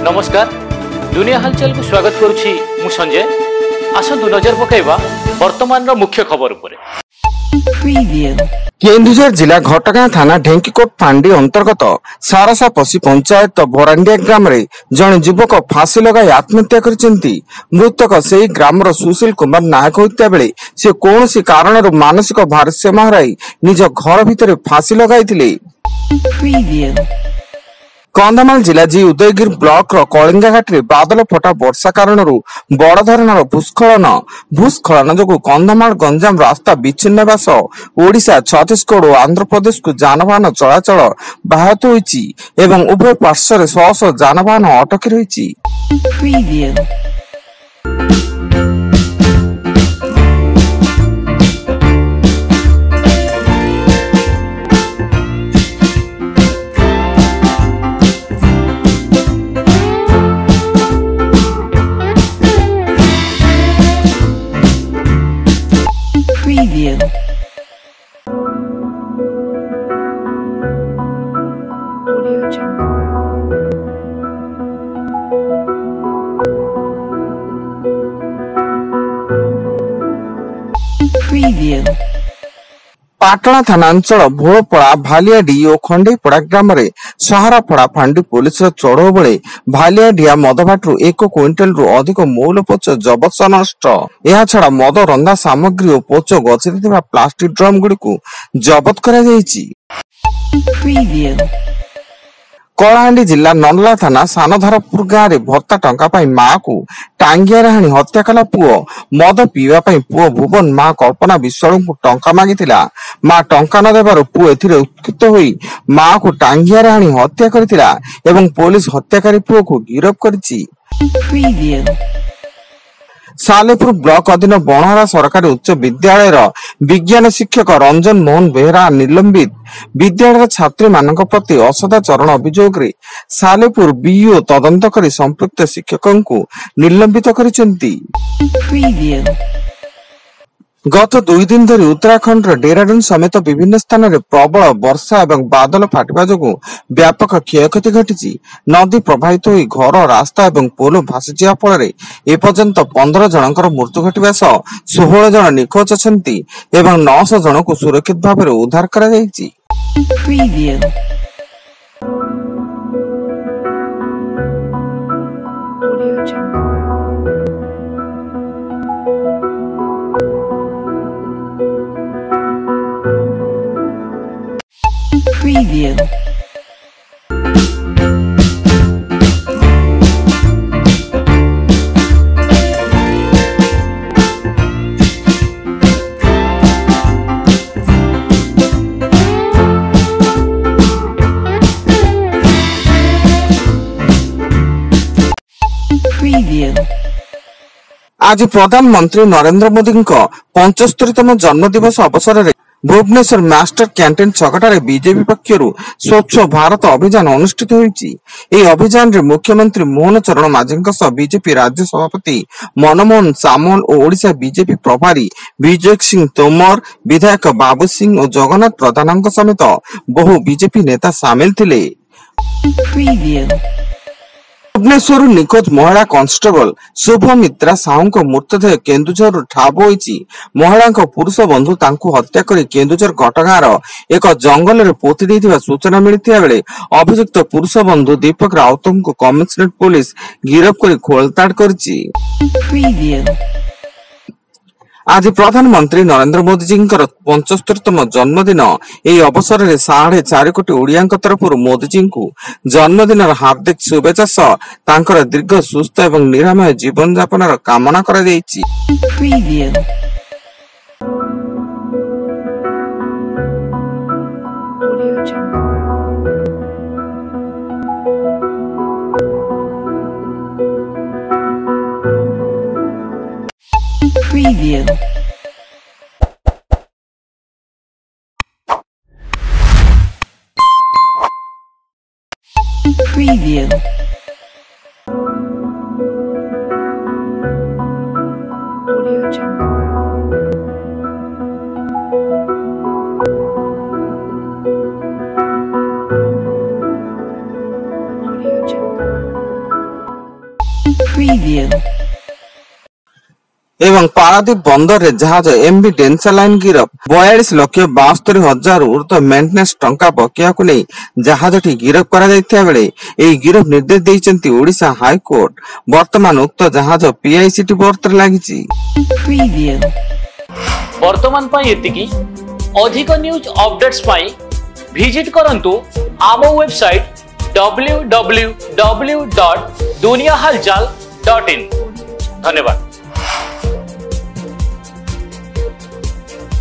नमस्कार दुनिया हालचाल को स्वागत करुछि मु संजय। आसतु नजर पकाइबा वर्तमान मुख्य खबर उपरे। केन्दुझर जिला घटगाँ थाना ढेंकीकोट फांडी अंतर्गत सारसापसी पंचायत भरांडिया ग्राम रे जने युवक फांसी लगाई आत्महत्या करिसेंती। मृतक सेही ग्रामर सुशील कुमार नायक होइता बेले से कोनोसी कारणर मानसिक भारसाम्य हराई निज घर भितर फांसी लगाइथिले। कंधमाल जिला जी उदयगिरी ब्लॉक रो कलिंगाघाट रे बादल फटा वर्षा कारण बड़ धरणर भूस्खलन जो कंधमाल गंजाम रास्ता विच्छिन्न ओडिशा छत्तीसगढ़ और आंध्र प्रदेश को जानवाहन चलाचल बाहत होईची एवं उभय पार्श्व शह शह जानवाहन अटकी रही। पाटना थानांचल भोलपड़ा भालियाडी और खंडेपड़ा ग्राम रे सहारापड़ा फांडी पुलिस चढ़ऊ बेले भालियाडिया मदभाटू 1 क्विंटाल रु अधिक मौल पोच जबत नष्ट। यह छड़ा मद रंधा सामग्री और पोच गछिथिबा प्लास्टिक ड्रम गुडी जबत करा जायछि। कलाहांडी जिला नंदला थाना सानधारपुर गाँव रे भत्ता टंका पाई मां को टांगिया हाणी हत्या कला पुओ। मद पीवा पाई पुओ भुवन मां कल्पना विश्वाल को टंका मागिथिला। मां टंका न देबार पुओ एथिरे उत्कृत होई मां को टांगिया हाणी हत्या करथिला एवं पुलिस हत्याकारी पुओ को गिरफ्त करछि। सालेपुर ब्लॉक अधीन बनहरा सरकारी उच्च विद्यालय विज्ञान शिक्षक रंजन मोहन बेहरा निलंबित। विद्यालय छात्री मानक प्रति असदाचरण अभियोग रे सालेपुर बीओ तदंत करी संपृक्त शिक्षकों को निलंबित करिसेंती। गत 2 दिन धरी उत्तराखंड डेहराडून समेत विभिन्न स्थान रे प्रबल वर्षा एवं बादल फाटिबा जोगु व्यापक क्षयक्षति घटिछि। नदी प्रभावित होई घर रास्ता एवं पोल भासीजिया फल एपर्यंत 15 जनकर मृत्यु घटिबा सह 16 जन निखोज अछंती एवं 900 जन को सुरक्षित भाव उद्धार करा जायछि। आज प्रधानमंत्री नरेंद्र मोदी 75तम जन्मदिवस अवसर में भुवनेश्वर मास्टर कैंटीन छकटारे बीजेपी पक्षरु स्वच्छ भारत अभियान अनुष्ठित होईची। एही अभियान रे मुख्यमंत्री मोहन चरण माझीଙ୍କ सह बीजेपी राज्य सभापति मनमोहन सामल और ओडिशा बीजेपी प्रभारी विजय सिंह तोमर, विधायक बाबू सिंह और जगन्नाथ प्रधानଙ୍କ समेत बहु बीजेपी नेता शामिल थिले। भुवनेश्वर निखोज महिला कांस्टेबल शुभमित्रा साहू को मृतदेह केन्दुझर ठाब होईची। महिला पुरुष बंधु तांकु हत्या करी केन्दुझर घटगाँर एक जंगल में पोती देइथिबा सूचना मिलिथिबा बेले अभियुक्त पुरुष बंधु दीपक राउत को कमिशनरेट पुलिस गिरफ्त करी खोलताड़ करछि। आज प्रधानमंत्री नरेंद्र मोदी जी 75तम जन्मदिन एही अवसर में 4.5 कोटी ओडिया तरफ मोदी जी को जन्मदिन हार्दिक शुभेच्छा सह तांकर दीर्घ सुस्थ एवं निरामय जीवन यापन कामना करा जायछि। Preview. Preview. Audio Jungle. Audio Jungle. Preview. एवं पारादीप बंदर रे जहाज एमवी डेंसा लाइन गिरफ 42,72,000 ऊर्ध्व मेंटेनेंस टंका बकिया को नहीं जहाजटी गिरफ करा जायथिया बेले एई गिरफ निर्देश दैचंती ओडिशा हाई कोर्ट वर्तमान उक्त जहाज पीआईसीटी बर्थ रे लागिची। Preview. वर्तमान पाई एतिकी अधिक न्यूज अपडेट्स पाई विजिट करंतु आम वेबसाइट www.duniyahalchal.in। धन्यवाद।